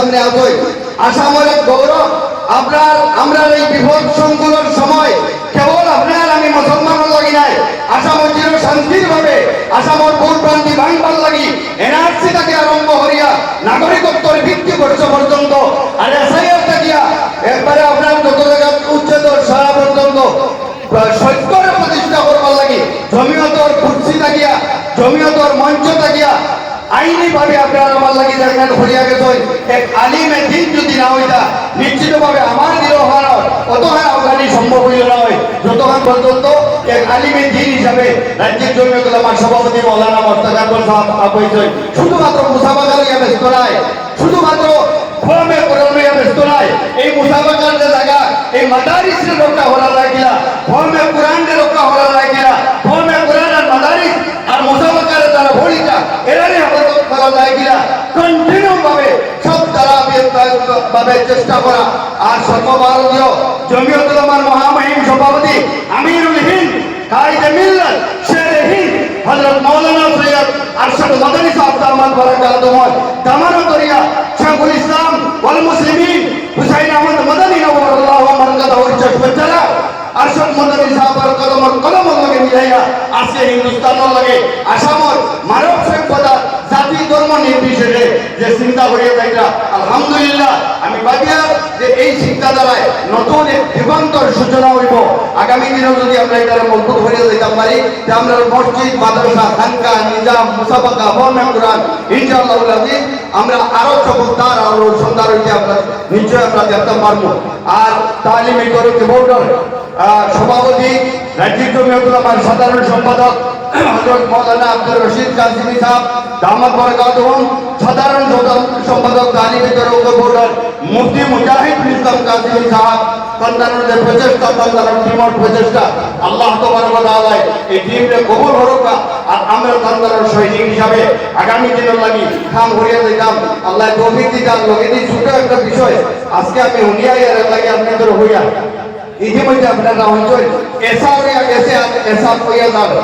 সামনে আসই। আসামের গৌরব আপনার আমরা এই বিপদ সংকুলের সময় কেবল আপনার আমি মুসলমানের লাগি নাই, আসামের চির শান্তির ভাবে আসামের ভোট প্রান্তি ভাঙবার লাগি এনআরসি থেকে আরম্ভ করিয়া নাগরিকত্বের ভিত্তি বর্ষ পর্যন্ত আর এসআইআর থাকিয়া একবারে আপনার যত জায়গা উচ্চতর সারা পর্যন্ত সত্যের প্রতিষ্ঠা করবার লাগি জমিয়তর কুর্সি থাকিয়া জমিয়তর মঞ্চ থাকিয়া আইনি ভাবে আপনার আমার লাগি দেখেন হরিয়া গেছেন এক আলিমে দিন যদি না হইতা নিশ্চিতভাবে আমার দিল হওয়ার অতখান আফগানি সম্ভব হইল না হয় যতক্ষণ পর্যন্ত এক আলিমে দিন হিসাবে রাজ্যের জমিয়ত উলামার সভাপতি মৌলানা মোস্তাক সাহেব হয়েছেন শুধুমাত্র মুসাবাকা লইয়া ব্যস্ত নাই, শুধুমাত্র ফর্মে কোরআন লইয়া ব্যস্ত নাই। এই মুসাবাকার যে জায়গা এই মাদারিসের রক্ষা হওয়া লাগিলা, ফর্মে কোরআনের রক্ষা হওয়া লাগিলা, ফর্মে কোরআন আর মাদারিস আর মুসাবাকার যারা ভরিটা এরারে হেফাজত করা লাগিলা কন্টিনিউ ভাবে সব দ্বারা ভাবে চেষ্টা করা। আর সর্বভারতীয় জমিয়ত উলামার মহামহিম সভাপতি আমিরুল হিন্দ কায়েদে মিল্লাত শেরে হিন্দ হযরত মাওলানা সৈয়দ আরশাদ মাদানী সাহেব দামাত বারাকাতুহু দামানা করিয়া শেখুল ইসলাম ওয়াল মুসলিমিন হুসাইন আহমদ মাদানী নওয়ারাল্লাহু মারকাদাহু চশমা আরশাদ মাদানী সাহেবের কদম লগে মিলাইয়া আজকে হিন্দুস্তানের লগে আসামর মানব সভ্যতা জাতি ধর্ম নির্বিশেষে যে চিন্তা করিয়া যাইটা আলহামদুলিল্লাহ আমি ভাবিয়া যে এই চিন্তা দ্বারায় নতুন এক দিগন্তর সূচনা হইব। আগামী দিনেও যদি আমরা এটার মজবুত হয়ে যেতাম পারি যে আমরা মসজিদ মাদ্রাসা খানকা নিজাম মুসাবাকা ফর্মে কোরআন ইনশাআল্লাহ আজিজ আমরা আরো চমৎকার আরো সুন্দর হইতে আমরা নিশ্চয় আমরা দেখতে পারবো। আর তালিমি তরফ বোর্ডের সভাপতি রাজ্যিক জমিয়ত উলামার সাধারণ সম্পাদক হযরত মাওলানা আব্দুর রশিদ কাসিমি সাহেব দামাত বারাকাতুহু সাধারণ সম্পাদক তালিমি তরফ বোর্ডের মুফতি মুজাহিদুল ইসলাম কাসিমি সাহেব সন্তানের যে প্রচেষ্টা সন্তানের টিমর প্রচেষ্টা আল্লাহ তাবারক ওয়া তাআলা এই টিমকে কবুল করুক। আর আমরা সন্তানের সৈনিক হিসাবে আগামী দিনের লাগি কাম করিয়া দিতাম আল্লাহ তৌফিক দিতাম। লগে দি ছোট একটা বিষয় আজকে আমি হুনিয়াই আর লাগি আপনাদের হইয়া ইতিমধ্যে আপনারা হইছেন এসা হইয়া গেছে আর এসা হইয়া যাবে।